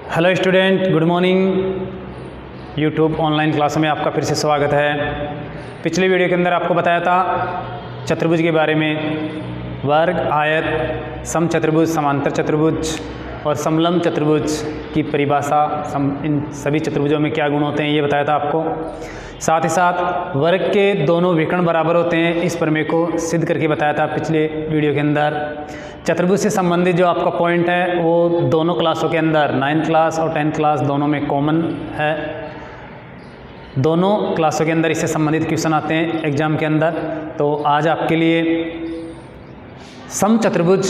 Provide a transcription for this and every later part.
Hello student, good morning. YouTube online class में आपका फिर से स्वागत है। पिछली वीडियो के अंदर आपको बताया था चतुर्भुज के बारे में, वर्ग, आयत, समचतुर्भुज, समांतर चतुर्भुज और समलंब चतुर्भुज की परिभाषा, इन सभी चतुर्भुजों में क्या गुण होते हैं ये बताया था आपको। साथ ही साथ वर्ग के दोनों विकर्ण बराबर होते हैं, इस प्रमेय को सिद्ध करके बताया था पिछले वीडियो के अंदर। चतुर्भुज से संबंधित जो आपका पॉइंट है वो दोनों क्लासों के अंदर 9th क्लास और 10th क्लास दोनों में कॉमन है। दोनों क्लासों के अंदर इससे संबंधित क्वेश्चन आते हैं एग्जाम के अंदर। तो आज आपके लिए समचतुर्भुज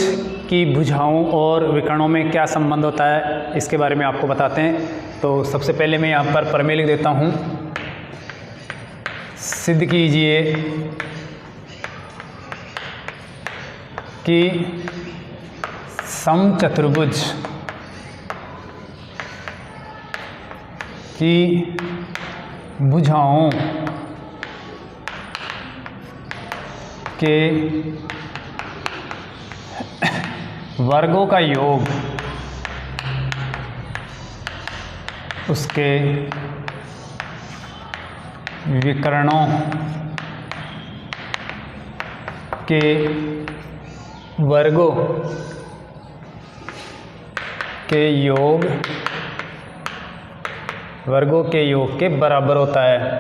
की भुजाओं और विकर्णों में क्या संबंध होता है इसके बारे में आपको बताते हैं। तो सबसे पहले मैं यहाँ पर प्रमेय लिख देता हूँ। सिद्ध कीजिए कि समचतुर्भुज की भुजाओं के वर्गों का योग उसके विकर्णों के वर्गों के योग के बराबर होता है।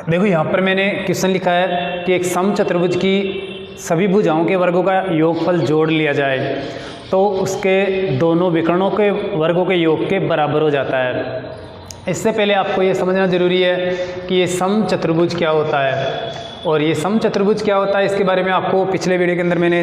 देखो यहाँ पर मैंने क्वेश्चन लिखा है कि एक समचतुर्भुज की सभी भुजाओं के वर्गों का योगफल जोड़ लिया जाए तो उसके दोनों विकर्णों के वर्गों के योग के बराबर हो जाता है। इससे पहले आपको ये समझना ज़रूरी है कि ये समचतुर्भुज क्या होता है, और ये समचतुर्भुज क्या होता है इसके बारे में आपको पिछले वीडियो के अंदर मैंने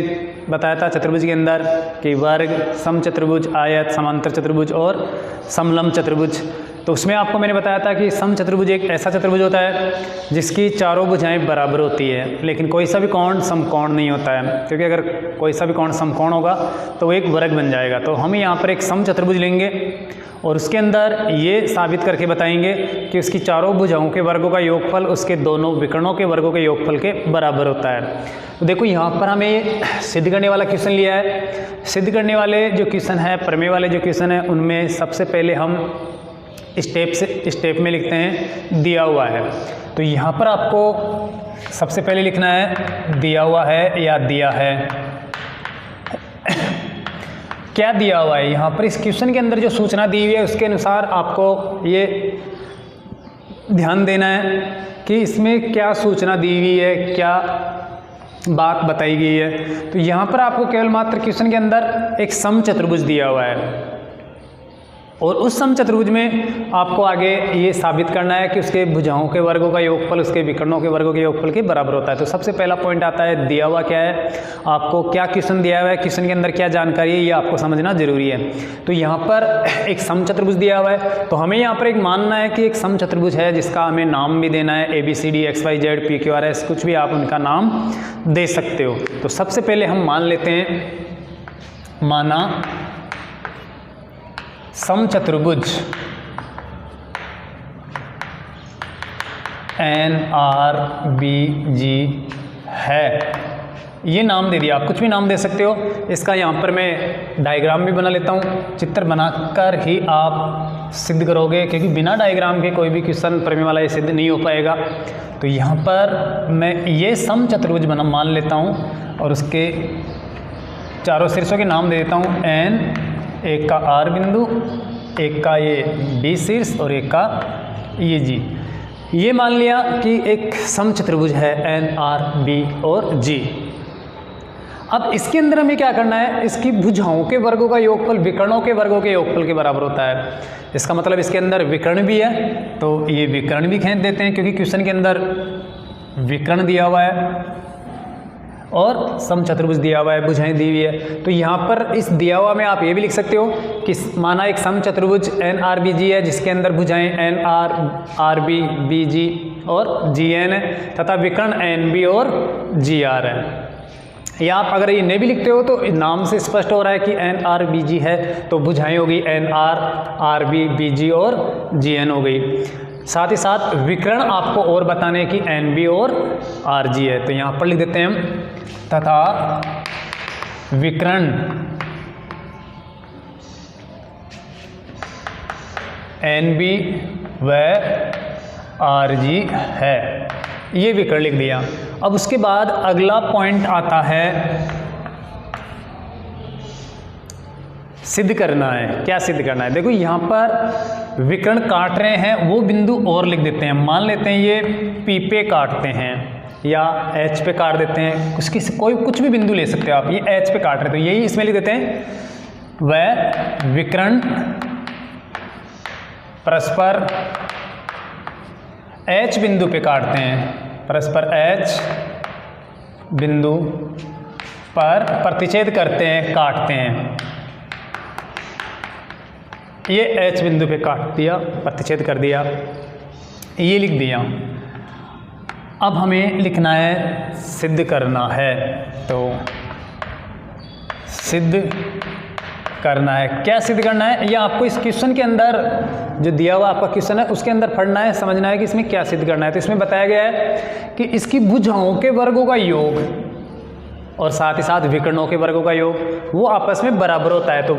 बताया था। चतुर्भुज के अंदर कि वर्ग, समचतुर्भुज, आयत, समांतर चतुर्भुज और समलंब चतुर्भुज। तो उसमें आपको मैंने बताया था कि समचतुर्भुज एक ऐसा चतुर्भुज होता है जिसकी चारों भुजाएं बराबर होती है, लेकिन कोई सा भी कोण समकोण नहीं होता है, क्योंकि अगर कोई सा भी कोण समकोण होगा तो वो एक वर्ग बन जाएगा। तो हम यहाँ पर एक समचतुर्भुज लेंगे और उसके अंदर ये साबित करके बताएंगे कि उसकी चारों भुजाओं के वर्गों का योगफल उसके दोनों विकर्णों के वर्गों के योगफल के बराबर होता है। तो देखो यहाँ पर हमें ये सिद्ध करने वाला क्वेश्चन लिया है। सिद्ध करने वाले जो क्वेश्चन है, प्रमेय वाले जो क्वेश्चन है, उनमें सबसे पहले हम स्टेप में लिखते हैं दिया हुआ है। तो यहाँ पर आपको सबसे पहले लिखना है दिया हुआ है या दिया है। क्या दिया हुआ है यहाँ पर इस क्वेश्चन के अंदर जो सूचना दी हुई है उसके अनुसार आपको ये ध्यान देना है कि इसमें क्या सूचना दी हुई है, क्या बात बताई गई है। तो यहाँ पर आपको केवल मात्र क्वेश्चन के अंदर एक समचतुर्भुज दिया हुआ है और उस समचतुर्भुज में आपको आगे ये साबित करना है कि उसके भुजाओं के वर्गों का योगफल उसके विकर्णों के वर्गों के योगफल के बराबर होता है। तो सबसे पहला पॉइंट आता है दिया हुआ क्या है, आपको क्या क्वेश्चन दिया हुआ है, क्वेश्चन के अंदर क्या जानकारी है, ये आपको समझना जरूरी है। तो यहाँ पर एक समचतुर्भुज दिया हुआ है, तो हमें यहाँ पर एक मानना है कि एक समचतुर्भुज है जिसका हमें नाम भी देना है ABCD XYZ PQRS, कुछ भी आप उनका नाम दे सकते हो। तो सबसे पहले हम मान लेते हैं, माना समचतुर्भुज NRBG है, ये नाम दे दिया। आप कुछ भी नाम दे सकते हो। इसका यहाँ पर मैं डायग्राम भी बना लेता हूँ, चित्र बनाकर ही आप सिद्ध करोगे, क्योंकि बिना डायग्राम के कोई भी क्वेश्चन प्रमेय वाला ये सिद्ध नहीं हो पाएगा। तो यहाँ पर मैं ये समचतुर्भुज मान लेता हूँ और उसके चारों शीर्षों के नाम दे देता हूँ N, एक का R बिंदु, एक का ये B शीर्ष और एक का ये G। ये मान लिया कि एक समचतुर्भुज है NRB और G। अब इसके अंदर हमें क्या करना है, इसकी भुजाओं के वर्गों का योगफल विकर्णों के वर्गों के योगफल के बराबर होता है। इसका मतलब इसके अंदर विकर्ण भी है, तो ये विकर्ण भी खींच देते हैं, क्योंकि क्वेश्चन के अंदर विकर्ण दिया हुआ है और समचतुर्भुज दिया हुआ है, भुजाएं दी हुई है। तो यहाँ पर इस दिया हुआ में आप ये भी लिख सकते हो कि माना एक समचतुर्भुज NRBG है जिसके अंदर भुजाएं NR, RB, BG और GN है तथा विकर्ण NB और GR है। या आप अगर ये नहीं भी लिखते हो तो नाम से स्पष्ट हो रहा है कि NRBG है, तो भुजाएं होगी NR, RB, BG और GN हो गई। साथ ही साथ विकर्ण आपको और बताने की NB और RG है, तो यहाँ पर लिख देते हैं हम तथा विकर्ण NB व RG है, ये विकर्ण लिख दिया। अब उसके बाद अगला पॉइंट आता है सिद्ध करना है। क्या सिद्ध करना है? देखो यहाँ पर विकर्ण काट रहे हैं, वो बिंदु और लिख देते हैं। मान लेते हैं ये P पे काटते हैं या H पे काट देते हैं, कुछ भी बिंदु ले सकते हो आप। ये H पे काट रहे तो यही इसमें लिख देते हैं वह विकर्ण परस्पर H बिंदु पे काटते हैं, परस्पर H बिंदु पर प्रतिच्छेद करते हैं, काटते हैं। ये H बिंदु पे काट दिया, प्रतिच्छेद कर दिया, ये लिख दिया। अब हमें लिखना है सिद्ध करना है, तो सिद्ध करना है। क्या सिद्ध करना है? ये आपको इस क्वेश्चन के अंदर जो दिया हुआ आपका क्वेश्चन है उसके अंदर पढ़ना है, समझना है कि इसमें क्या सिद्ध करना है। तो इसमें बताया गया है कि इसकी भुजाओं के वर्गों का योग और साथ ही साथ विकर्णों के वर्गों का योग वो आपस में बराबर होता है। तो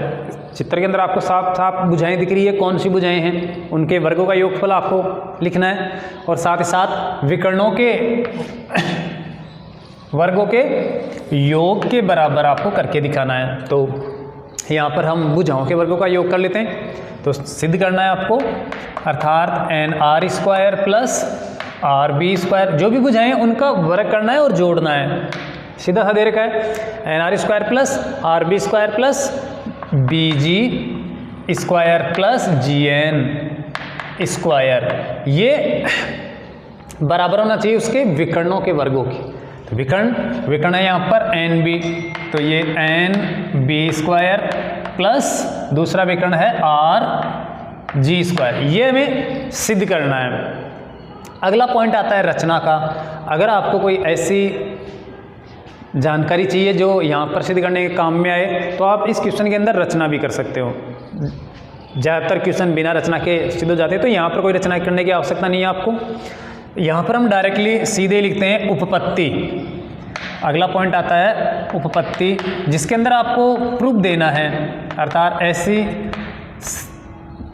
चित्र के अंदर आपको साफ साफ भुजाएं दिख रही है, कौन सी भुजाएं हैं, उनके वर्गों का योगफल आपको लिखना है और साथ ही साथ विकर्णों के वर्गों के योग के बराबर आपको करके दिखाना है। तो यहाँ पर हम भुजाओं के वर्गों का योग कर लेते हैं। तो सिद्ध करना है आपको, अर्थात NR² प्लस RB², जो भी भुजाएं हैं उनका वर्ग करना है और जोड़ना है। सीधा सा दे रखा है NR² plus RB² plus BG² plus GN², ये बराबर होना चाहिए उसके विकर्णों के वर्गों की। तो विकर्ण है यहाँ पर NB, तो ये NB² प्लस दूसरा विकर्ण है RG², ये हमें सिद्ध करना है। अगला पॉइंट आता है रचना का। अगर आपको कोई ऐसी जानकारी चाहिए जो यहाँ पर सिद्ध करने के काम में आए तो आप इस क्वेश्चन के अंदर रचना भी कर सकते हो। ज़्यादातर क्वेश्चन बिना रचना के सिद्ध हो जाते हैं, तो यहाँ पर कोई रचना करने की आवश्यकता नहीं है आपको। यहाँ पर हम डायरेक्टली सीधे लिखते हैं उपपत्ति। अगला पॉइंट आता है उपपत्ति, जिसके अंदर आपको प्रूफ देना है, अर्थात ऐसी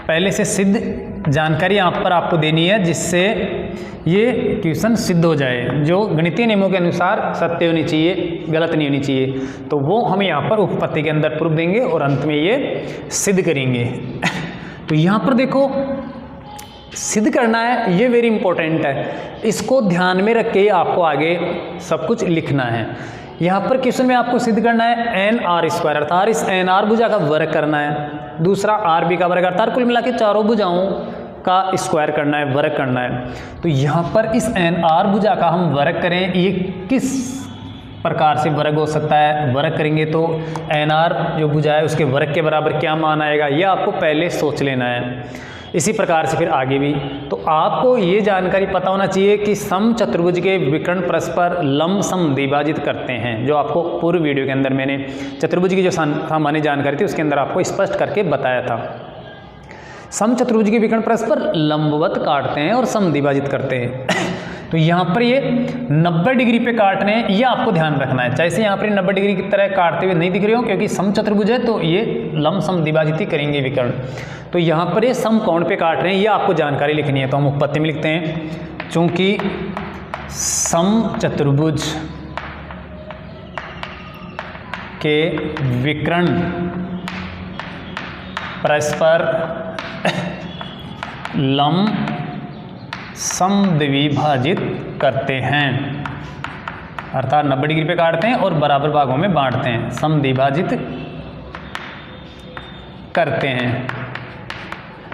पहले से सिद्ध जानकारी यहाँ पर आपको देनी है जिससे ये क्वेश्चन सिद्ध हो जाए, जो गणितीय नियमों के अनुसार सत्य होनी चाहिए, गलत नहीं होनी चाहिए। तो वो हम यहाँ पर उपपत्ति के अंदर प्रूफ देंगे और अंत में ये सिद्ध करेंगे। तो यहाँ पर देखो सिद्ध करना है, ये वेरी इंपॉर्टेंट है, इसको ध्यान में रख के आपको आगे सब कुछ लिखना है। यहाँ पर क्वेश्चन में आपको सिद्ध करना है NR², अर्थात इस NR भुजा का वर्ग करना है, दूसरा RB का वर्ग, अर्थात कुल मिला के चारों भुजाओं का स्क्वायर करना है, वर्ग करना है। तो यहाँ पर इस NR भुजा का हम वर्ग करें, ये किस प्रकार से वर्ग हो सकता है, वर्ग करेंगे तो NR जो भुजा है उसके वर्ग के बराबर क्या मान आएगा, ये आपको पहले सोच लेना है। इसी प्रकार से फिर आगे भी तो आपको ये जानकारी पता होना चाहिए कि समचतुर्भुज के विकर्ण परस्पर लंब सम द्विभाजित करते हैं, जो आपको पूर्व वीडियो के अंदर मैंने चतुर्भुज की जो सामान्य जानकारी थी उसके अंदर आपको स्पष्ट करके बताया था। समचतुर्भुज के विकर्ण परस्पर लंबवत काटते हैं और सम द्विभाजित करते हैं। तो यहाँ पर ये 90 डिग्री पे काट रहे हैं, ये आपको ध्यान रखना है। चाहे से यहाँ पर 90 डिग्री की तरह काटते हुए नहीं दिख रहे हो, क्योंकि समचतुर्भुज है तो ये लंब सम द्विभाजित ही करेंगे विकर्ण। तो यहाँ पर ये समकोण पे काट रहे हैं, ये आपको जानकारी लिखनी है। तो हम उपपत्ति में लिखते हैं, चूंकि समचतुर्भुज के विकर्ण परस्पर लंब समद्विभाजित करते हैं, अर्थात 90 डिग्री पे काटते हैं और बराबर भागों में बांटते हैं, समद्विभाजित करते हैं।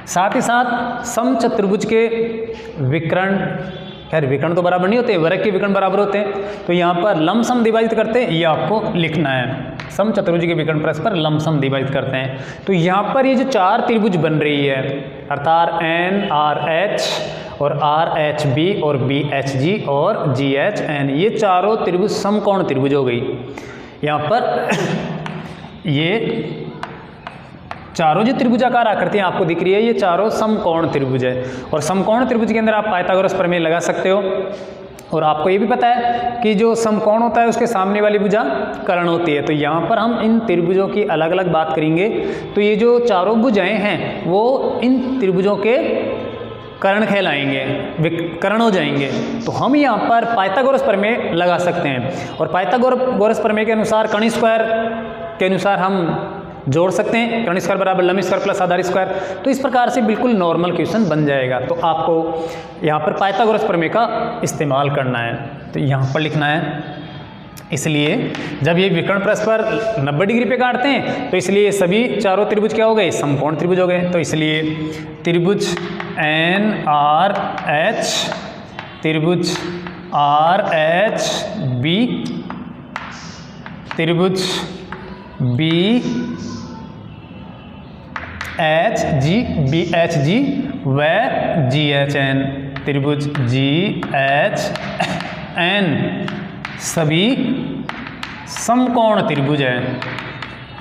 साथ ही साथ समचतुर्भुज के विकर्ण, खैर विकर्ण तो बराबर नहीं होते, वर्ग के विकर्ण बराबर होते हैं। तो यहाँ पर लंब सम द्विभाजित करते हैं, ये आपको लिखना है। समचतुर्भुज के विकर्ण परस्पर लंब सम द्विभाजित करते हैं। तो यहाँ पर ये जो चार त्रिभुज बन रही है, अर्थात NRH और RHB और BHG और GHN, ये चारों त्रिभुज समकोण त्रिभुज हो गई। यहाँ पर ये चारों जो त्रिभुजाकार आकृतियाँ आपको दिख रही है, ये चारों समकोण त्रिभुज है। और समकोण त्रिभुज के अंदर आप पाइथागोरस प्रमेय लगा सकते हो। और आपको ये भी पता है कि जो समकोण होता है उसके सामने वाली भुजा कर्ण होती है। तो यहाँ पर हम इन त्रिभुजों की अलग अलग बात करेंगे। तो ये जो चारों भुजाएं हैं वो इन त्रिभुजों के कर्ण कहलाएंगे, वे कर्ण हो जाएंगे। तो हम यहाँ पर पाइथागोरस प्रमेय लगा सकते हैं। और पाइथागोरस प्रमेय के अनुसार कर्ण स्क्वायर के अनुसार हम जोड़ सकते हैं, कर्ण स्क्वायर बराबर लंब स्क्वायर प्लस आधार स्क्वायर। तो इस प्रकार से बिल्कुल नॉर्मल क्वेश्चन बन जाएगा। तो आपको यहाँ पर पाइथागोरस प्रमेय का इस्तेमाल करना है। तो यहाँ पर लिखना है, इसलिए जब ये विकर्ण परस्पर 90 डिग्री पे काटते हैं तो इसलिए सभी चारों त्रिभुज क्या हो गए, समकोण त्रिभुज हो गए। तो इसलिए त्रिभुज NRH, त्रिभुज RHB, त्रिभुज BHG व GHN, त्रिभुज GHN सभी समकोण त्रिभुज हैं।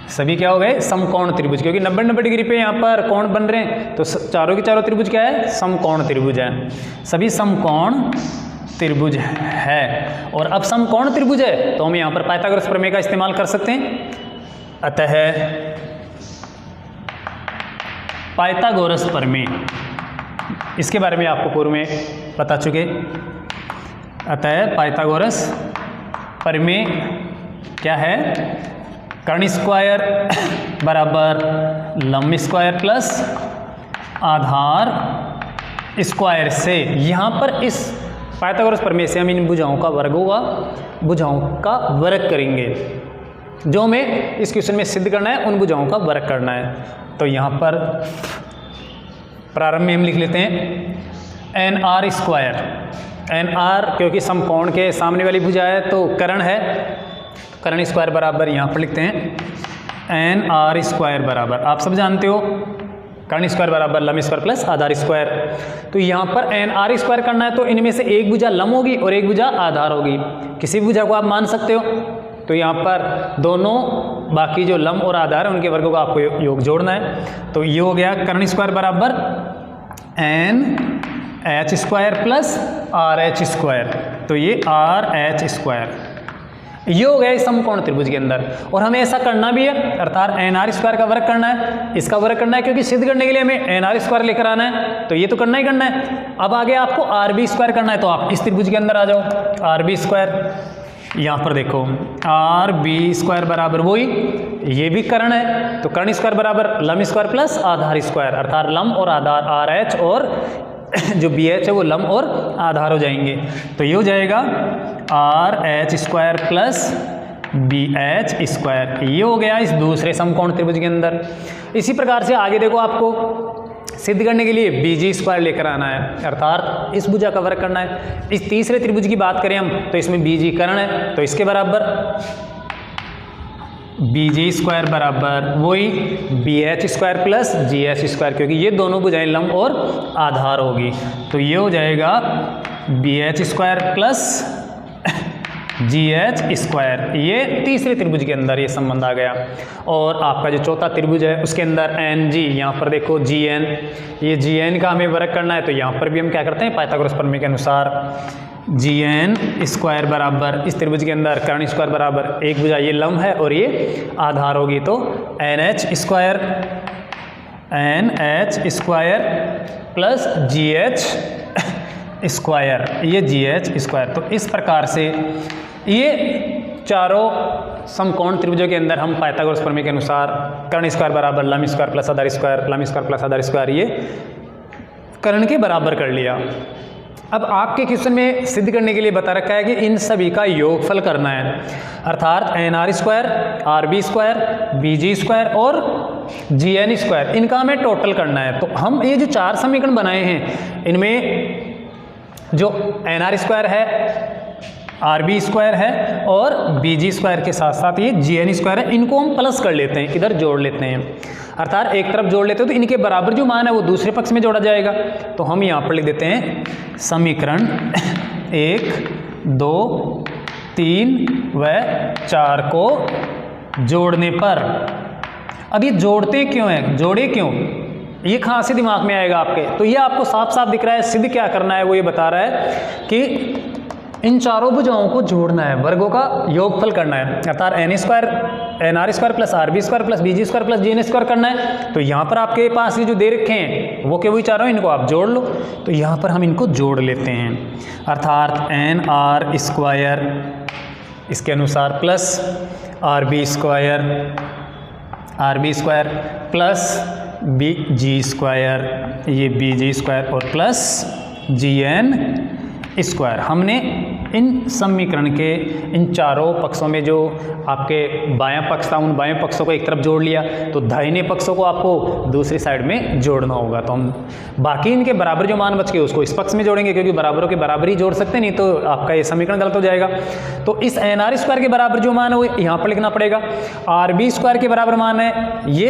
सभी क्या हो गए, समकोण त्रिभुज, क्योंकि 90 डिग्री पे यहाँ पर कोण बन रहे हैं। तो चारों के चारों त्रिभुज क्या है, समकोण त्रिभुज है। सभी समकोण त्रिभुज है। और अब समकोण त्रिभुज है तो हम यहाँ पर पाइथागोरस प्रमेय का इस्तेमाल कर सकते हैं। अतः पाइथागोरस प्रमेय, इसके बारे में आपको पूर्व में बता चुके। अतः पाइथागोरस प्रमेय क्या है, कर्ण स्क्वायर बराबर लंब स्क्वायर प्लस आधार स्क्वायर से, यहाँ पर इस पाइथागोरस प्रमेय से हम इन भुजाओं का वर्ग होगा, भुजाओं का वर्ग करेंगे। जो हमें इस क्वेश्चन में सिद्ध करना है उन भुजाओं का वर्ग करना है। तो यहाँ पर प्रारंभ में हम लिख लेते हैं NR स्क्वायर, NR क्योंकि समकोण के सामने वाली भुजा है तो कर्ण है, कर्ण स्क्वायर बराबर यहाँ पर लिखते हैं NR स्क्वायर बराबर, आप सब जानते हो कर्ण स्क्वायर बराबर लंब स्क्वायर प्लस आधार स्क्वायर। तो यहाँ पर NR स्क्वायर करना है तो इनमें से एक भुजा लंब होगी और एक भुजा आधार होगी। किसी भी भुजा को आप मान सकते हो। तो यहाँ पर दोनों बाकी जो लंब और आधार है उनके वर्गों का आपको योग जोड़ना है। तो ये हो गया कर्ण स्क्वायर बराबर NH square plus RH square. तो ये RH स्क्वायर, ये हो गया इस समकोण त्रिभुज के अंदर। और हमें ऐसा करना भी है, अर्थात NR स्क्वायर का वर्ग करना है, इसका वर्ग करना है, क्योंकि सिद्ध करने के लिए हमें NR स्क्वायर लेकर आना है। तो ये तो करना ही करना है। अब आगे आपको RB स्क्वायर करना है। तो आप इस त्रिभुज के अंदर आ जाओ, RB स्क्वायर, यहाँ पर देखो RB स्क्वायर बराबर वही, ये भी कर्ण है। तो कर्ण स्क्वायर बराबर लंब स्क्वायर प्लस आधार स्क्वायर, अर्थात लंब और आधार RH और जो BH है वो लंब और आधार हो जाएंगे। तो ये हो जाएगा RH square plus BH square. ये हो गया इस दूसरे समकोण त्रिभुज के अंदर। इसी प्रकार से आगे देखो, आपको सिद्ध करने के लिए BG स्क्वायर लेकर आना है, अर्थात इस भुजा का वर्ग करना है। इस तीसरे त्रिभुज की बात करें हम तो इसमें BG कर्ण है, तो इसके बराबर BG स्क्वायर बराबर वही BH square plus GH square, क्योंकि ये दोनों भुजाएं लंब और आधार होगी। तो ये हो जाएगा BH square plus GH square. ये तीसरे त्रिभुज के अंदर ये संबंध आ गया। और आपका जो चौथा त्रिभुज है उसके अंदर NG, यहाँ पर देखो GN, ये GN का हमें वर्ग करना है। तो यहाँ पर भी हम क्या करते हैं, पाइथागोरस प्रमेय के अनुसार GN स्क्वायर बराबर इस त्रिभुज के अंदर कर्ण स्क्वायर बराबर एक भुजा ये लंब है और ये आधार होगी। तो NH square, NH square plus GH square, ये GH स्क्वायर। तो इस प्रकार से ये चारों समकोण त्रिभुजों के अंदर हम पाइथागोरस प्रमेय के अनुसार कर्ण स्क्वायर बराबर लंब स्क्वायर प्लस आधार स्क्वायर, लंब स्क्वायर प्लस आधार स्क्वायर, ये कर्ण के बराबर कर लिया। अब आपके क्वेश्चन में सिद्ध करने के लिए बता रखा है कि इन सभी का योगफल करना है, अर्थात NR square, RB square, BG square और GN स्क्वायर, इनका हमें टोटल करना है। तो हम ये जो चार समीकरण बनाए हैं इनमें जो NR स्क्वायर है, RB स्क्वायर है और BG स्क्वायर के साथ साथ ये GN स्क्वायर है, इनको हम प्लस कर लेते हैं, इधर जोड़ लेते हैं, अर्थात एक तरफ जोड़ लेते हो तो इनके बराबर जो मान है वो दूसरे पक्ष में जोड़ा जाएगा। तो हम यहाँ पर लिख देते हैं समीकरण 1, 2, 3 व 4 को जोड़ने पर अब ये जोड़ते क्यों हैं, जोड़े क्यों, ये कहाँ से दिमाग में आएगा आपके? तो ये आपको साफ साफ दिख रहा है। सिद्ध क्या करना है वो ये बता रहा है कि इन चारों भुजाओं को जोड़ना है, वर्गों का योगफल करना है, अर्थात NR² plus RB² plus BG² plus GN² करना है। तो यहाँ पर आपके पास ये जो दे रखे हैं वो के वही चारों, इनको आप जोड़ लो। तो यहाँ पर हम इनको जोड़ लेते हैं, अर्थात NR² इसके अनुसार प्लस RB² प्लस BG², ये BG² और प्लस GN²। हमने इन समीकरण के इन चारों पक्षों में जो आपके बायां पक्ष था, उन बाएं पक्षों को एक तरफ जोड़ लिया, तो दाहिने पक्षों को आपको दूसरी साइड में जोड़ना होगा। तो हम बाकी इनके बराबर जो मान बच गए उसको इस पक्ष में जोड़ेंगे, क्योंकि बराबरों के बराबर ही जोड़ सकते, नहीं तो आपका ये समीकरण गलत हो जाएगा। तो इस NR² के बराबर जो मान है वो यहाँ पर लिखना पड़ेगा, RB² के बराबर मान है ये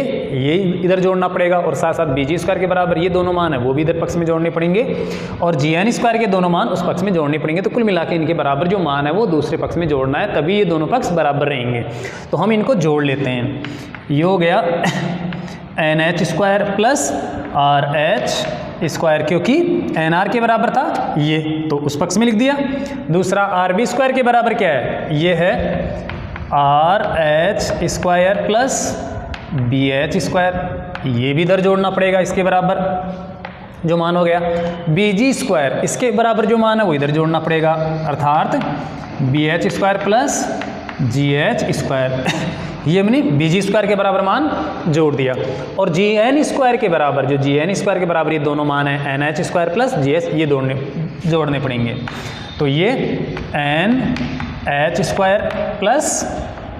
इधर जोड़ना पड़ेगा, और साथ साथ BG² के बराबर ये दोनों मान है वो भी इधर पक्ष में जोड़ने पड़ेंगे, और GN² के दोनों मान उस पक्ष में जोड़ने पड़ेंगे। तो कुल मिला के इनके बराबर जो मान है वो दूसरे पक्ष में जोड़ना है, तभी ये दोनों पक्ष बराबर रहेंगे। तो हम इनको जोड़ लेते हैं। ये हो गया NH² प्लस RH², क्योंकि NR के बराबर था ये, तो उस पक्ष में लिख दिया। दूसरा RB² के बराबर क्या है, ये है RH² प्लस BH², ये भी इधर जोड़ना पड़ेगा इसके बराबर जो मान हो गया। BG² इसके बराबर जो मान है वो इधर जोड़ना पड़ेगा, अर्थात BH² प्लस GH², ये हमने BG² के बराबर मान जोड़ दिया। और GN² के बराबर, जो GN² के बराबर ये दोनों मान है NH² प्लस GH, ये जोड़ने पड़ेंगे। तो ये NH² प्लस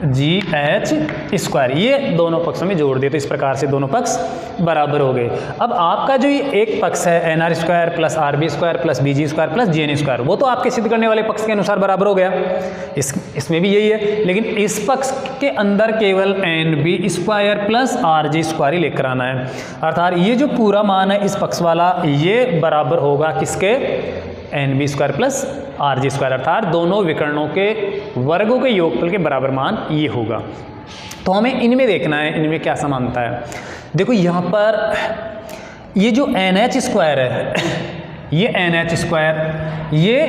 GH², ये दोनों पक्षों में जोड़ दिए। तो इस प्रकार से दोनों पक्ष बराबर हो गए। अब आपका जो ये एक पक्ष है NR² plus RB² plus BG² plus GN², वो तो आपके सिद्ध करने वाले पक्ष के अनुसार बराबर हो गया, इसमें भी यही है। लेकिन इस पक्ष के अंदर केवल NB² प्लस RG² ही लेकर आना है, अर्थात ये जो पूरा मान है इस पक्ष वाला, ये बराबर होगा किसके, NB² प्लस RG², अर्थात दोनों विकर्णों के वर्गों के योगफल के बराबर मान ये होगा। तो हमें इनमें देखना है, इनमें क्या समानता है। देखो यहाँ पर ये जो NH² है, ये NH², ये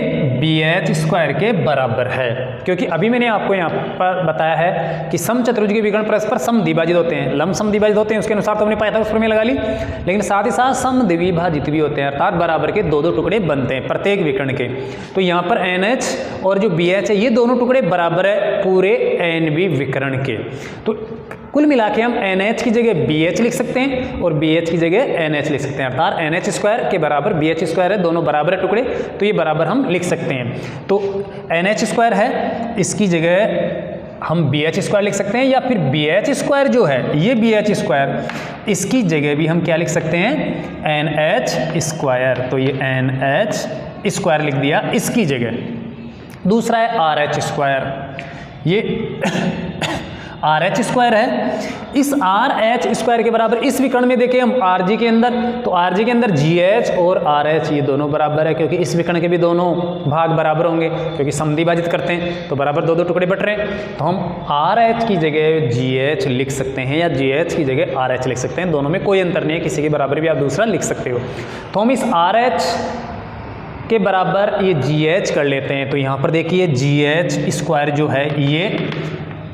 BH² के बराबर है, क्योंकि अभी मैंने आपको यहाँ पर बताया है कि समचतुर्भुज के विकर्ण परस्पर समद्विभाजित होते हैं, लंब समद्विभाजित होते हैं, उसके अनुसार तो हमने पाइथागोरस प्रमेय लगा ली, लेकिन साथ ही साथ समद्विभाजित भी होते हैं, अर्थात बराबर के दो दो टुकड़े बनते हैं प्रत्येक विकर्ण के। तो यहाँ पर NH और जो BH है, ये दोनों टुकड़े बराबर है पूरे NB विकर्ण के। तो कुल मिला के हम NH की जगह BH लिख सकते हैं और BH की जगह NH लिख सकते हैं, अर्थात NH² के बराबर BH² है, दोनों बराबर है टुकड़े, तो ये बराबर हम लिख सकते हैं। तो NH² है, इसकी जगह हम BH² लिख सकते हैं, या फिर BH² जो है ये BH², इसकी जगह भी हम क्या लिख सकते हैं, NH²। तो ये NH² लिख दिया इसकी जगह। दूसरा है RH², ये RH² है, इस RH² के बराबर इस विकर्ण में देखें हम RG के अंदर, तो RG के अंदर GH और RH ये दोनों बराबर है, क्योंकि इस विकर्ण के भी दोनों भाग बराबर होंगे, क्योंकि समद्विभाजित करते हैं तो बराबर दो दो टुकड़े बट रहे हैं। तो हम RH की जगह GH लिख सकते हैं या GH की जगह RH लिख सकते हैं, दोनों में कोई अंतर नहीं है, किसी के बराबर भी आप दूसरा लिख सकते हो। तो हम इस RH के बराबर ये GH कर लेते हैं। तो यहाँ पर देखिए GH² जो है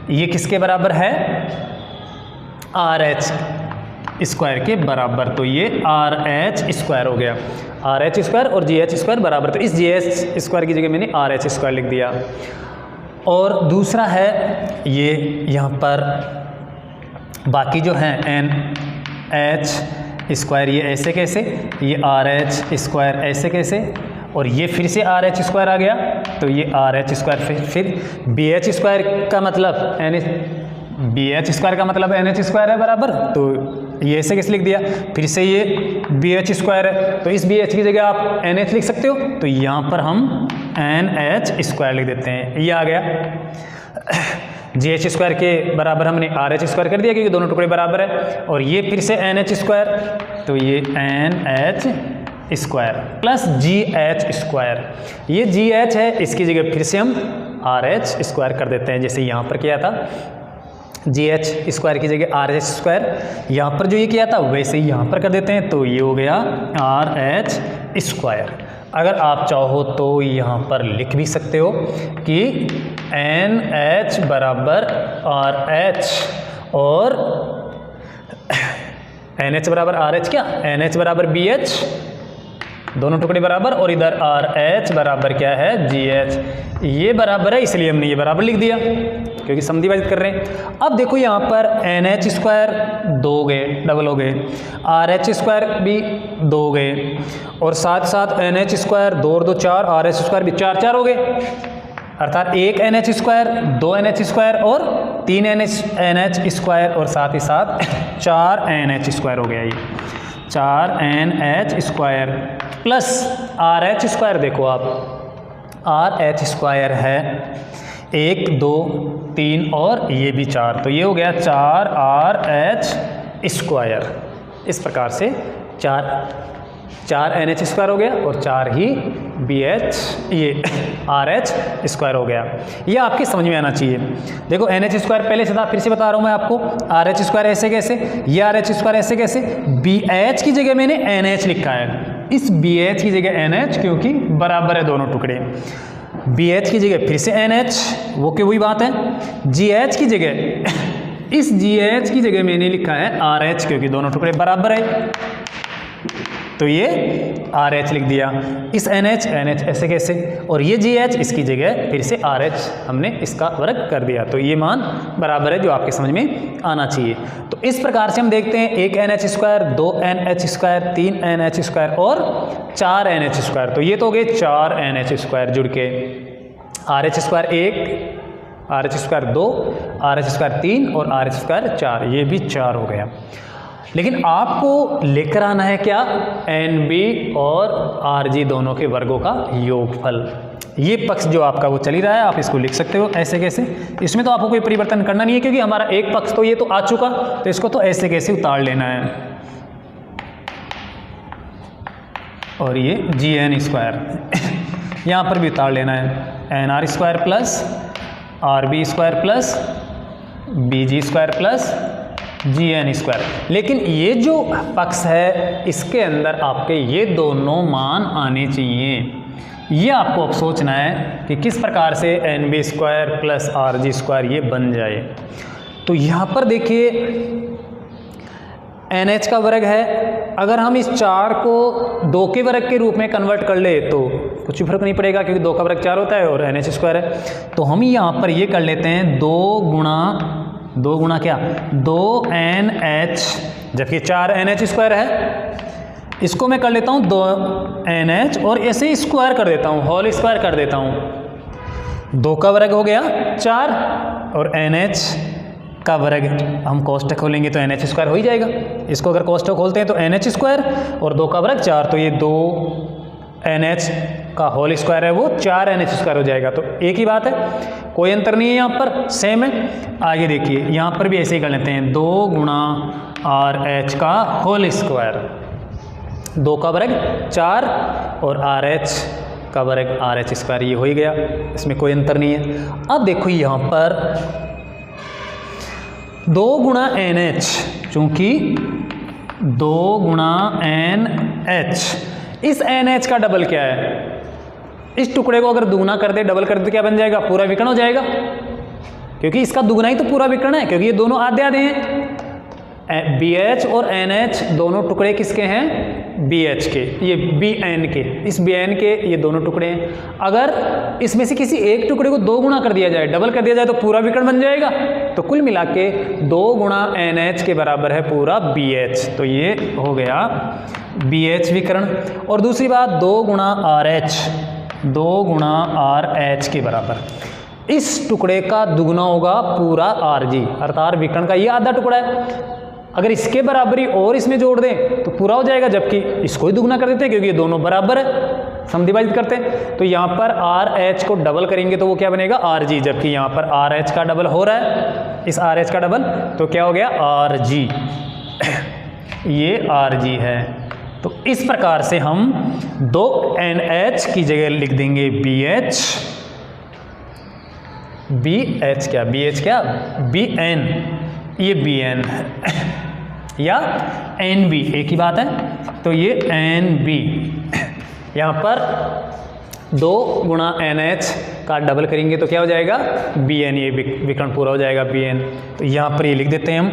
ये किसके बराबर है, RH² के बराबर, तो ये RH² हो गया, RH² और GH² बराबर, तो इस GH² की जगह मैंने RH² लिख दिया। और दूसरा है ये यहाँ पर बाकी जो हैं NH², ये ऐसे कैसे, ये RH² ऐसे कैसे, और ये फिर से RH² आ गया, तो ये RH² फिर BH² का मतलब BH² का मतलब NH² है बराबर, तो ये ऐसे कैसे लिख दिया, फिर से ये BH² है, तो इस BH की जगह आप NH लिख सकते हो, तो यहाँ पर हम NH² लिख देते हैं, ये आ गया। GH² के बराबर हमने RH² कर दिया, क्योंकि दोनों टुकड़े बराबर है, और ये फिर से NH², तो ये NH² प्लस GH², ये GH है, इसकी जगह फिर से हम RH² कर देते हैं, जैसे यहाँ पर किया था। GH स्क्वायर की जगह RH स्क्वायर, यहाँ पर जो ये किया था वैसे ही यहाँ पर कर देते हैं, तो ये हो गया RH स्क्वायर। अगर आप चाहो तो यहाँ पर लिख भी सकते हो कि NH बराबर RH और NH बराबर RH क्या, NH बराबर BH, दोनों टुकड़े बराबर, और इधर RH बराबर क्या है GH, ये बराबर है इसलिए हमने ये बराबर लिख दिया क्योंकि समविभाजित कर रहे हैं। अब देखो यहाँ पर NH स्क्वायर 2 गए, डबल हो गए, RH स्क्वायर भी 2 गए, और साथ साथ NH स्क्वायर 2 और 2 4, RH स्क्वायर भी 4 4 हो गए, अर्थात 1 NH स्क्वायर, 2 NH स्क्वायर और 3 NH स्क्वायर, और साथ ही साथ 4 NH स्क्वायर हो गया, ये 4 NH square plus RH square. देखो आप RH स्क्वायर है 1 2 3 और ये भी 4, तो ये हो गया 4 RH स्क्वायर। इस प्रकार से 4 NH स्क्वायर हो गया और 4 ही BH ये RH स्क्वायर हो गया। ये आपके समझ में आना चाहिए। देखो NH स्क्वायर पहले से था, फिर से बता रहा हूँ मैं आपको, RH स्क्वायर ऐसे कैसे, ये RH स्क्वायर ऐसे कैसे, BH की जगह मैंने NH लिखा है, इस BH की जगह NH क्योंकि बराबर है दोनों टुकड़े, BH की जगह फिर से NH, वो की वही बात है, GH की जगह इस GH की जगह मैंने लिखा है RH क्योंकि दोनों टुकड़े बराबर है, तो ये RH लिख दिया। इस NH ऐसे कैसे, और ये GH इसकी जगह फिर से RH हमने इसका वर्ग कर दिया, तो ये मान बराबर है जो आपके समझ में आना चाहिए। तो इस प्रकार से हम देखते हैं 1 NH square, 2 NH square, 3 NH square और 4 NH स्क्वायर, तो ये तो हो गए 4 NH स्क्वायर जुड़ के, RH square 1, RH square 2, RH square 3 और RH स्क्वायर 4, ये भी 4 हो गया। लेकिन आपको लेकर आना है क्या, NB और RG दोनों के वर्गों का योगफल। ये पक्ष जो आपका वो चल ही रहा है, आप इसको लिख सकते हो ऐसे कैसे, इसमें तो आपको कोई परिवर्तन करना नहीं है क्योंकि हमारा एक पक्ष तो ये तो आ चुका, तो इसको तो ऐसे कैसे उतार लेना है, और ये GN स्क्वायर यहाँ पर भी उतार लेना है, NR square plus RB square plus BG square plus GN square. लेकिन ये जो पक्ष है इसके अंदर आपके ये दोनों मान आने चाहिए, ये आपको अब सोचना है कि किस प्रकार से NB square plus RG square ये बन जाए। तो यहाँ पर देखिए NH का वर्ग है, अगर हम इस 4 को 2 के वर्ग के रूप में कन्वर्ट कर ले तो कुछ भी फर्क नहीं पड़ेगा क्योंकि 2 का वर्ग 4 होता है और NH स्क्वायर है। तो हम यहाँ पर ये कर लेते हैं 2 गुणा क्या, 2NH, जबकि 4 NH स्क्वायर है, इसको मैं कर लेता हूँ 2NH और ऐसे स्क्वायर कर देता हूँ, होल स्क्वायर कर देता हूँ। 2 का वर्ग हो गया 4 और NH का वर्ग हम कोष्ठक खोलेंगे तो NH स्क्वायर हो ही जाएगा। इसको अगर कोष्ठक खोलते हैं तो NH स्क्वायर और 2 का वर्ग 4, तो ये 2NH का होल स्क्वायर है वो 4NH स्क्वायर हो जाएगा। तो एक ही बात है, कोई अंतर नहीं है, यहाँ पर सेम है। आगे देखिए यहाँ पर भी ऐसे ही कर लेते हैं 2 गुणा RH का होल स्क्वायर, 2 का वर्ग 4 और RH का वर्ग RH स्क्वायर, ये हो ही गया, इसमें कोई अंतर नहीं है। अब देखो यहाँ पर 2 गुणा NH, चूंकि 2 गुणा NH, इस NH का डबल क्या है, इस टुकड़े को अगर दुगना कर दे, डबल कर दे, क्या बन जाएगा, पूरा विकर्ण हो जाएगा, क्योंकि इसका दुगना ही तो पूरा विकर्ण है, क्योंकि ये दोनों आधे आधे हैं। BH और NH दोनों टुकड़े किसके हैं, BH के, ये BN के, इस BN के ये दोनों टुकड़े हैं। अगर इसमें से किसी एक टुकड़े को 2 गुणा कर दिया जाए, डबल कर दिया जाए, तो पूरा विकर्ण बन जाएगा। तो कुल मिला के 2 गुणा NH के बराबर है पूरा BH, तो ये हो गया BH विकर्ण। और दूसरी बात 2 गुणा RH, 2 गुणा RH के बराबर इस टुकड़े का दुगना होगा पूरा RG, अर्थात विकर्ण का ये आधा टुकड़ा है। अगर इसके बराबरी और इसमें जोड़ दें तो पूरा हो जाएगा, जबकि इसको ही दुगना कर देते हैं क्योंकि ये दोनों बराबर है, समविभाजित करते हैं। तो यहाँ पर RH को डबल करेंगे तो वो क्या बनेगा, RG, जबकि यहाँ पर RH का डबल हो रहा है, इस RH का डबल, तो क्या हो गया RG, ये RG है। तो इस प्रकार से हम 2NH की जगह लिख देंगे BH, बी एच क्या, बी एच क्या, बी एन, ये बी एन या एन बी एक ही बात है। तो ये एन बी, यहाँ पर 2 गुणा एन एच का डबल करेंगे तो क्या हो जाएगा, बी एन, ये विकर्ण पूरा हो जाएगा बी एन। तो यहाँ पर ये लिख देते हैं हम,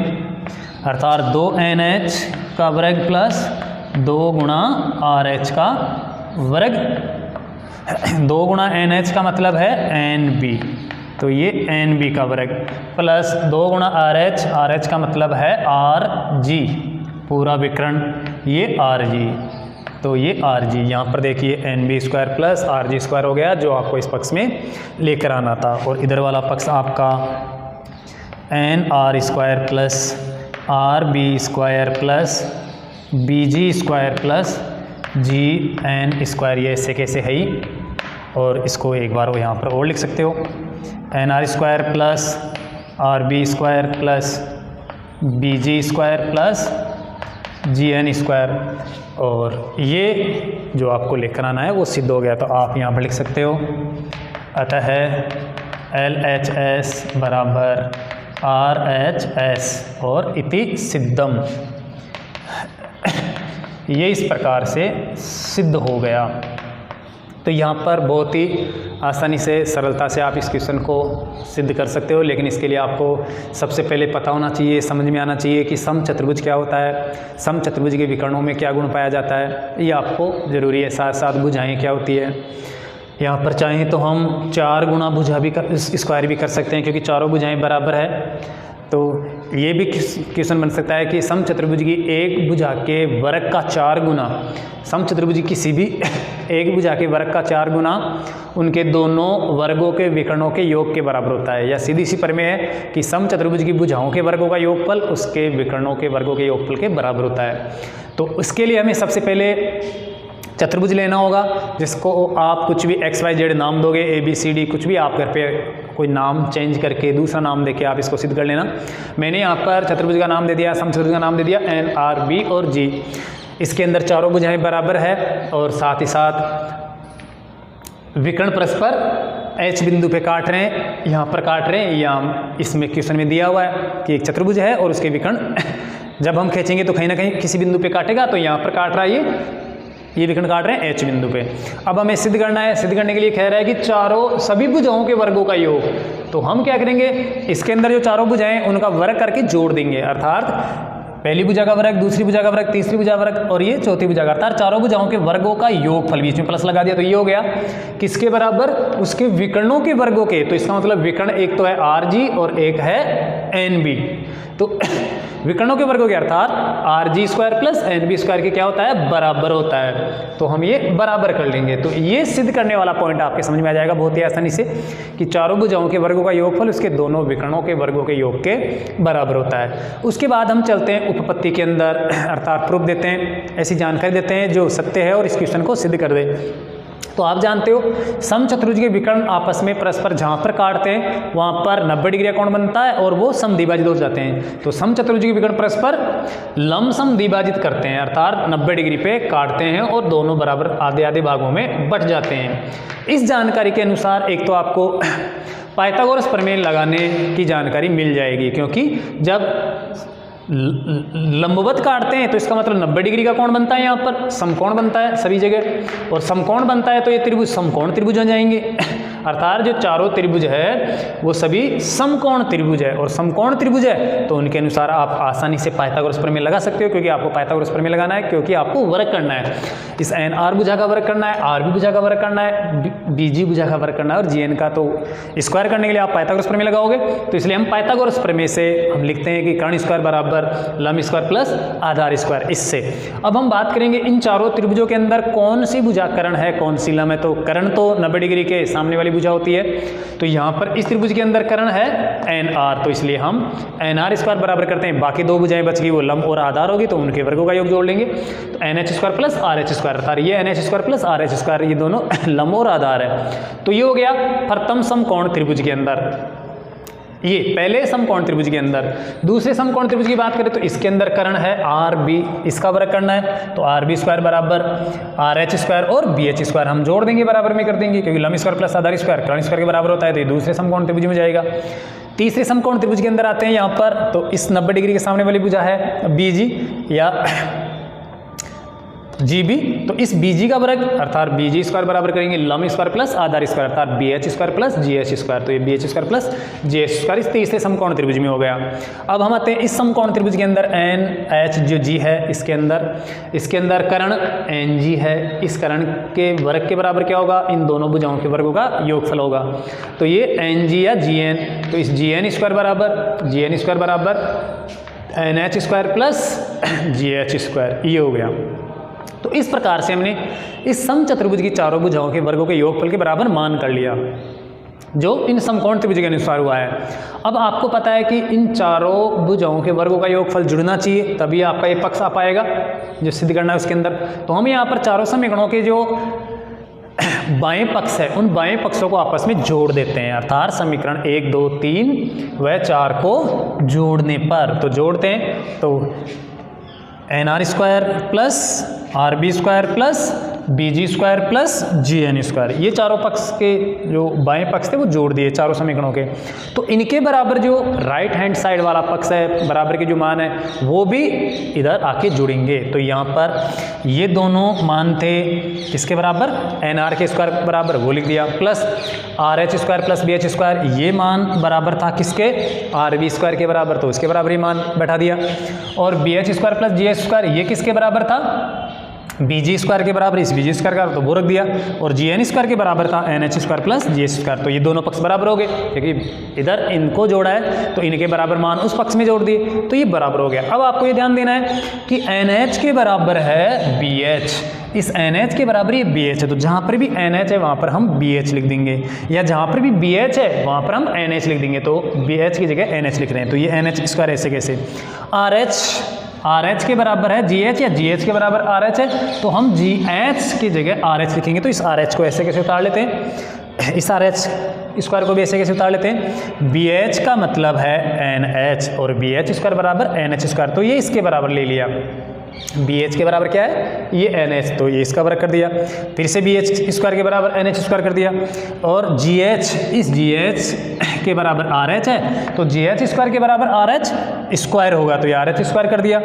अर्थात 2 एन एच का वर्ग प्लस 2 गुणा आर एच का वर्ग। 2 गुणा एन एच का मतलब है एन बी, तो ये एन बी का वर्ग प्लस 2 गुणा आर एच का मतलब है आर जी, पूरा विकर्ण, ये आर जी, तो ये आर जी। यहाँ पर देखिए N B square plus R G square हो गया, जो आपको इस पक्ष में लेकर आना था। और इधर वाला पक्ष आपका N R square plus R B square plus B G square plus G N square, ये ऐसे कैसे है ही। और इसको एक बार वो यहाँ पर और लिख सकते हो, N R square plus R B square plus B G square plus G N square. और ये जो आपको लेकर आना है वो सिद्ध हो गया, तो आप यहाँ पर लिख सकते हो, अतः एल एच एस बराबर आर एच एस और इति सिद्धम। ये इस प्रकार से सिद्ध हो गया। तो यहाँ पर बहुत ही आसानी से, सरलता से आप इस क्वेश्चन को सिद्ध कर सकते हो, लेकिन इसके लिए आपको सबसे पहले पता होना चाहिए, समझ में आना चाहिए कि समचतुर्भुज क्या होता है, समचतुर्भुज के विकर्णों में क्या गुण पाया जाता है, ये आपको ज़रूरी है। साथ साथ भुजाएं क्या होती है, यहाँ पर चाहें तो हम 4 गुणा भुजा भी स्क्वायर भी कर सकते हैं, क्योंकि चारों भुजाएं बराबर है। तो ये भी क्वेश्चन बन सकता है कि समचतुर्भुज की एक भुजा के वर्ग का 4 गुना, समचतुर्भुज की किसी भी एक भुजा के वर्ग का 4 गुना उनके दोनों वर्गों के विकर्णों के योग के बराबर होता है। या सीधी सी प्रमेय है कि समचतुर्भुज की भुजाओं के वर्गों का योगफल उसके विकर्णों के वर्गों के योगफल के बराबर होता है। तो उसके लिए हमें सबसे पहले चतुर्भुज लेना होगा, जिसको आप कुछ भी एक्स वाई जेड नाम दोगे, ए बी सी डी, कुछ भी आप घर पे कोई नाम चेंज करके दूसरा नाम देके आप इसको सिद्ध कर लेना। मैंने यहाँ पर चतुर्भुज का नाम दे दिया, समचतुर्भुज का नाम दे दिया एन आर बी और जी। इसके अंदर चारों भुजाएं बराबर है और साथ ही साथ विकर्ण परस्पर एच बिंदु पे काट रहे हैं, यहाँ पर काट रहे हैं, या इसमें क्वेश्चन में दिया हुआ है कि एक चतुर्भुज है और उसके विकर्ण जब हम खींचेंगे तो कहीं ना कहीं किसी बिंदु पे काटेगा, तो यहाँ पर काट रहा है ये विकर्ण काट रहे हैं एच बिंदु पे। अब हमें सिद्ध करना है, सिद्ध करने के लिए कह रहा है कि चारों सभी भुजाओं के वर्गों का योग। तो हम क्या करेंगे, इसके अंदर जो चारों भुजाएं उनका वर्ग करके जोड़ देंगे, अर्थात पहली भुजा का वर्ग, दूसरी भुजा का वर्ग, तीसरी भुजा वर्ग और ये चौथी भुजा का, अर्थात चारों भुजाओं के वर्गों का योगफल, बीच में प्लस लगा दिया तो ये हो गया किसके बराबर, उसके विकर्णों के वर्गों के। तो इसका मतलब विकर्ण एक तो है आर जी और एक है एन बी। तो विकर्णों के वर्गों के अर्थात R G square plus N B square के क्या होता है, बराबर होता है। तो हम ये बराबर कर लेंगे। तो ये सिद्ध करने वाला पॉइंट आपके समझ में आ जाएगा बहुत ही आसानी से कि चारों भुजाओं के वर्गों का योगफल उसके दोनों विकर्णों के वर्गों के योग के बराबर होता है। उसके बाद हम चलते हैं उपपत्ति के अंदर, अर्थात प्रूफ देते हैं, ऐसी जानकारी देते हैं जो सत्य है और इस क्वेश्चन को सिद्ध कर दे। तो आप जानते हो समचतुर्भुज के विकर्ण आपस में परस्पर जहाँ पर काटते हैं वहाँ पर 90 डिग्री कोण बनता है और वो समद्विभाजित हो जाते हैं। तो समचतुर्भुज के विकर्ण परस्पर लमसम द्विभाजित करते हैं, अर्थात 90 डिग्री पे काटते हैं और दोनों बराबर आधे आधे भागों में बट जाते हैं। इस जानकारी के अनुसार एक तो आपको पाइथागोरस प्रमेय लगाने की जानकारी मिल जाएगी, क्योंकि जब लंबवत काटते हैं तो इसका मतलब 90 डिग्री का कोण बनता है, यहाँ पर समकोण बनता है सभी जगह, और समकोण बनता है तो ये त्रिभुज समकोण त्रिभुज हो जाएंगे। अर्थात जो चारों त्रिभुज है वो सभी समकोण त्रिभुज है, और समकोण त्रिभुज है तो उनके अनुसार आप आसानी से पाइथागोरस प्रमेय लगा सकते हो, क्योंकि आपको पाइथागोरस प्रमेय लगाना है, क्योंकि आपको वर्ग करना है। इस एन आर भुजा का वर्ग करना है, आर बी भुजा का वर्ग करना है, बी जी भुजा का वर्ग करना है, और जी एन का तो स्क्वायर करने के लिए आप पाइथागोरस प्रमेय लगाओगे। तो इसलिए हम पाइथागोरस प्रमेय से हम लिखते हैं कि कर्ण स्क्वायर बराबर लंब स्क्वायर प्लस आधार स्क्वायर। इससे अब हम बात करेंगे इन चारों त्रिभुजों के अंदर कौन सी भुजा कर्ण है, कौन सी लंब है। तो कर्ण तो 90 डिग्री के सामने वाली भुजा होती है, तो यहाँ पर इस त्रिभुज के अंदर कर्ण है एन आर, तो इसलिए हम एन आर स्क्वायर बराबर करते हैं, बाकी दो भुजाएं बच गई वो लंब और आधार होगी, तो उनके वर्गों का योग जोड़ लेंगे। तो N H square plus R H square, अर्थात ये N H square plus R H square, ये दोनों लंब और आधार है। तो ये हो गया प्रथम समकोण त्रिभुज के अंदर। ये पहले समकोण त्रिभुज के अंदर। दूसरे समकोण त्रिभुज की बात करें तो इसके अंदर कर्ण है आर बी, इसका वर्ग करना है तो आर बी स्क्वायर बराबर आर एच स्क्वायर और बी एच स्क्वायर हम जोड़ देंगे, बराबर में कर देंगे, क्योंकि लंब स्क्वायर प्लस आधार स्क्वायर कर्ण स्क्वायर के बराबर होता है, तो ये दूसरे समकोण त्रिभुज में जाएगा। तीसरे समकोण त्रिभुज के अंदर आते हैं यहाँ पर, तो इस 90 डिग्री के सामने वाली भुजा है बी जी या जी बी, तो इस बी जी का वर्ग अर्थात बी जी स्क्वायर बराबर करेंगे लंब स्क्वायर प्लस आधार स्क्वायर अर्थात B H square plus G H square, तो ये B H square plus G H square इस तीसरे समकोण त्रिभुज में हो गया। अब हम आते हैं इस समकोण त्रिभुज के अंदर एन एच जो जी है इसके अंदर कर्ण एन जी है, इस कर्ण के वर्ग के बराबर क्या होगा, इन दोनों भुजाओं के वर्गों का योगफल होगा, तो ये एन जी या जी एन, तो इस जी एन स्क्वायर बराबर N H square plus G H square, ये हो गया। तो इस प्रकार से हमने इस समचतुर्भुज की चारों भुजाओं के वर्गों के योगफल के बराबर मान कर लिया, जो इन समकोण त्रिभुज के अनुसार हुआ है। अब आपको पता है कि इन चारों भुजाओं के वर्गों का योगफल जुड़ना चाहिए, तभी आपका ये पक्ष आ पाएगा जो सिद्ध करना है उसके अंदर। तो हम यहाँ पर चारों समीकरणों के जो बाएं पक्ष है उन बाएं पक्षों को आपस में जोड़ देते हैं, अर्थात समीकरण 1 2 3 व 4 को जोड़ने पर, तो जोड़ते हैं तो N R square plus R B square plus B G square plus G N square, ये चारों पक्ष के जो बाएं पक्ष थे वो जोड़ दिए चारों समीकरणों के। तो इनके बराबर जो राइट हैंड साइड वाला पक्ष है बराबर के जो मान है वो भी इधर आके जुड़ेंगे। तो यहाँ पर ये दोनों मान थे किसके बराबर, एन आर के स्क्वायर बराबर, वो लिख दिया, plus R H square plus B H square, ये मान बराबर था किसके, आर बी स्क्वायर के बराबर, तो इसके बराबर ही मान बैठा दिया। और B H square plus G H square ये किसके बराबर था, बी जी स्क्वायर के बराबर, इस बी जी स्क्वायर का तो वो रख दिया, और जी एन स्क्वायर के बराबर था N H square plus G H square, तो ये दोनों पक्ष बराबर हो गए, क्योंकि इधर इनको जोड़ा है तो इनके बराबर मान उस पक्ष में जोड़ दिए, तो ये बराबर हो गया। अब आपको ये ध्यान देना है कि एन एच के बराबर है बी एच, इस एन एच के बराबर ये बी एच है, तो जहाँ पर भी एन एच है वहाँ पर हम बी एच लिख देंगे, या जहाँ पर भी बी एच है वहाँ पर हम एन एच लिख देंगे, तो बी एच की जगह एन एच लिख रहे हैं, तो ये एन एच स्क्वायर ऐसे कैसे, आर एच के बराबर है जी एच या जी एच के बराबर आर एच है, तो हम जी एच की जगह आर एच लिखेंगे, तो इस आर एच को ऐसे कैसे उतार लेते हैं, इस आर एच स्क्वायर को भी ऐसे कैसे उतार लेते हैं, बी एच का मतलब है एन एच और बी एच स्क्वायर बराबर एन एच स्क्वायर, तो ये इसके बराबर ले लिया, बी एच के बराबर क्या है, ये एन एच, तो ये इसका वर्ग कर दिया, फिर से बी एच स्क्वायर के बराबर एन एच स्क्वायर कर दिया, और जी एच, इस जी एच के बराबर आर एच है, तो जी एच स्क्वायर के बराबर आर एच स्क्वायर होगा, तो ये आर एच स्क्वायर कर दिया,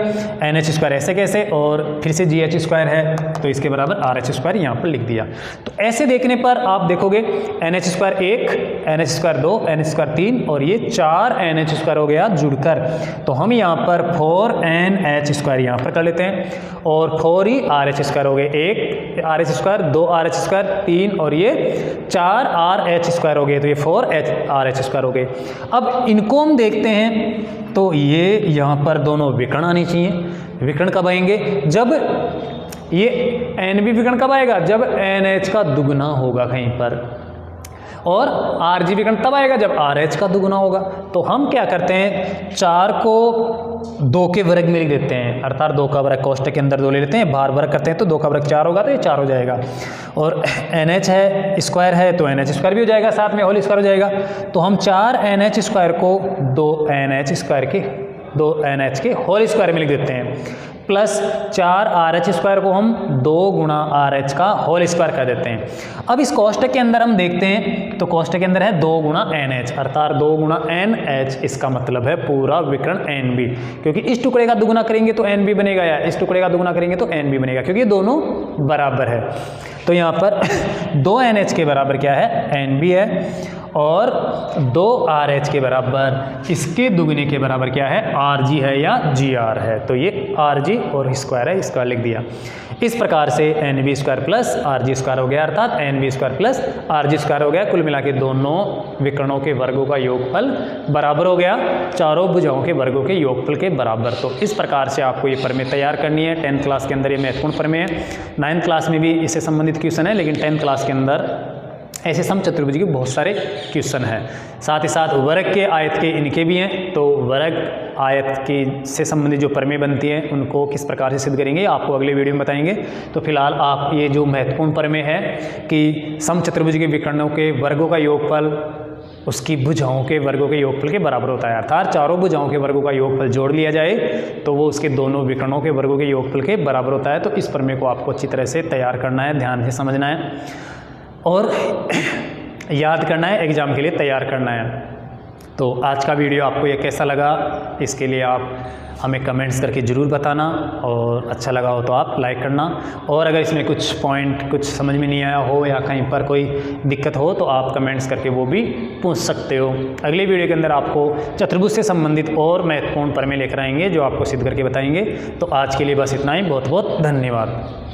एन एच स्क्वायर ऐसे कैसे, और फिर से जी एच स्क्वायर है तो इसके बराबर आर एच स्क्वायर यहाँ पर लिख दिया। तो ऐसे देखने पर आप देखोगे N H square 1, N H square 2, N H square 3 और ये 4 एन एच स्क्वायर हो गया जुड़कर, तो हम यहाँ पर 4 एन एच स्क्वायर यहाँ पर कर लेते हैं, और 4 ही आर एच स्क्वायर हो गए, 1 are H square, 2 are H square, 3 और ये 4 आर एच स्क्वायर हो गए, तो ये 4 आर एच स्क्वायर हो गए। अब इनको हम देखते हैं तो ये यहाँ पर दोनों विकर्ण आनी चाहिए, विकर्ण कब आएंगे, जब ये एन भी विकर्ण कब आएगा, जब एन एच का दुगना होगा कहीं पर, और आर जी विकर्ण तब आएगा जब आर एच का दुगुना होगा। तो हम क्या करते हैं, 4 को 2 के वर्ग में लिख देते हैं, अर्थात 2 का वर्ग कोष्टक के अंदर 2 ले लेते हैं, बाहर वर्ग करते हैं तो 2 का वर्ग 4 होगा, तो ये 4 हो जाएगा, और एन एच है स्क्वायर है तो एन एच स्क्वायर भी हो जाएगा, साथ में होल स्क्वायर हो जाएगा, तो हम 4 एन एच स्क्वायर को 2 एन एच स्क्वायर के 2 एन एच के होल स्क्वायर में लिख देते हैं, प्लस 4 आर एच स्क्वायर को हम 2 गुणा आर एच का होल स्क्वायर कर देते हैं। अब इस कोष्टक के अंदर हम देखते हैं तो कोष्टक के अंदर है 2 गुणा एन एच, अर्थात 2 गुणा एन एच, इसका मतलब है पूरा विकर्ण एन बी, क्योंकि इस टुकड़े का दुगुना करेंगे तो एन बी बनेगा, या इस टुकड़े का दुगुना करेंगे तो एन बी बनेगा, क्योंकि ये दोनों बराबर है। तो यहाँ पर 2 एन एच के बराबर क्या है, एन बी है, और 2 आर एच के बराबर इसके दुगने के बराबर क्या है, आर जी है या जी आर है, तो ये आर जी और स्क्वायर है, स्क्वायर लिख दिया। इस प्रकार से N B square plus R G square हो गया, अर्थात N B square plus R G square हो गया, कुल मिला के दोनों विकर्णों के वर्गों का योगफल बराबर हो गया, चारों भुजाओं के वर्गों के योगफल के बराबर। तो इस प्रकार से आपको ये प्रमेय तैयार करनी है। 10th क्लास के अंदर ये महत्वपूर्ण प्रमेय है, 9th क्लास में भी इससे संबंधित क्वेश्चन है, लेकिन 10th क्लास के अंदर ऐसे समचतुर्भुज के बहुत सारे क्वेश्चन हैं। साथ ही साथ वर्ग के आयत के इनके भी हैं, तो वर्ग आयत की से संबंधित जो प्रमेय बनती हैं उनको किस प्रकार से सिद्ध करेंगे आपको अगले वीडियो में बताएंगे। तो फिलहाल आप ये जो महत्वपूर्ण प्रमेय है कि समचतुर्भुज के विकर्णों के वर्गों का योगफल उसकी भुजाओं के वर्गों के योगफल के बराबर होता है। अर्थात चारों भुजाओं के वर्गों का योगफल जोड़ लिया जाए तो वो उसके दोनों विकर्णों के वर्गों के योगफल के बराबर होता है। तो इस प्रमेय को आपको अच्छी तरह से तैयार करना है, ध्यान से समझना है और याद करना है, एग्ज़ाम के लिए तैयार करना है। तो आज का वीडियो आपको ये कैसा लगा, इसके लिए आप हमें कमेंट्स करके ज़रूर बताना, और अच्छा लगा हो तो आप लाइक करना, और अगर इसमें कुछ पॉइंट कुछ समझ में नहीं आया हो या कहीं पर कोई दिक्कत हो तो आप कमेंट्स करके वो भी पूछ सकते हो। अगले वीडियो के अंदर आपको चतुर्भुज से संबंधित और महत्वपूर्ण प्रमेय लेकर आएंगे जो आपको सिद्ध करके बताएंगे। तो आज के लिए बस इतना ही, बहुत बहुत धन्यवाद।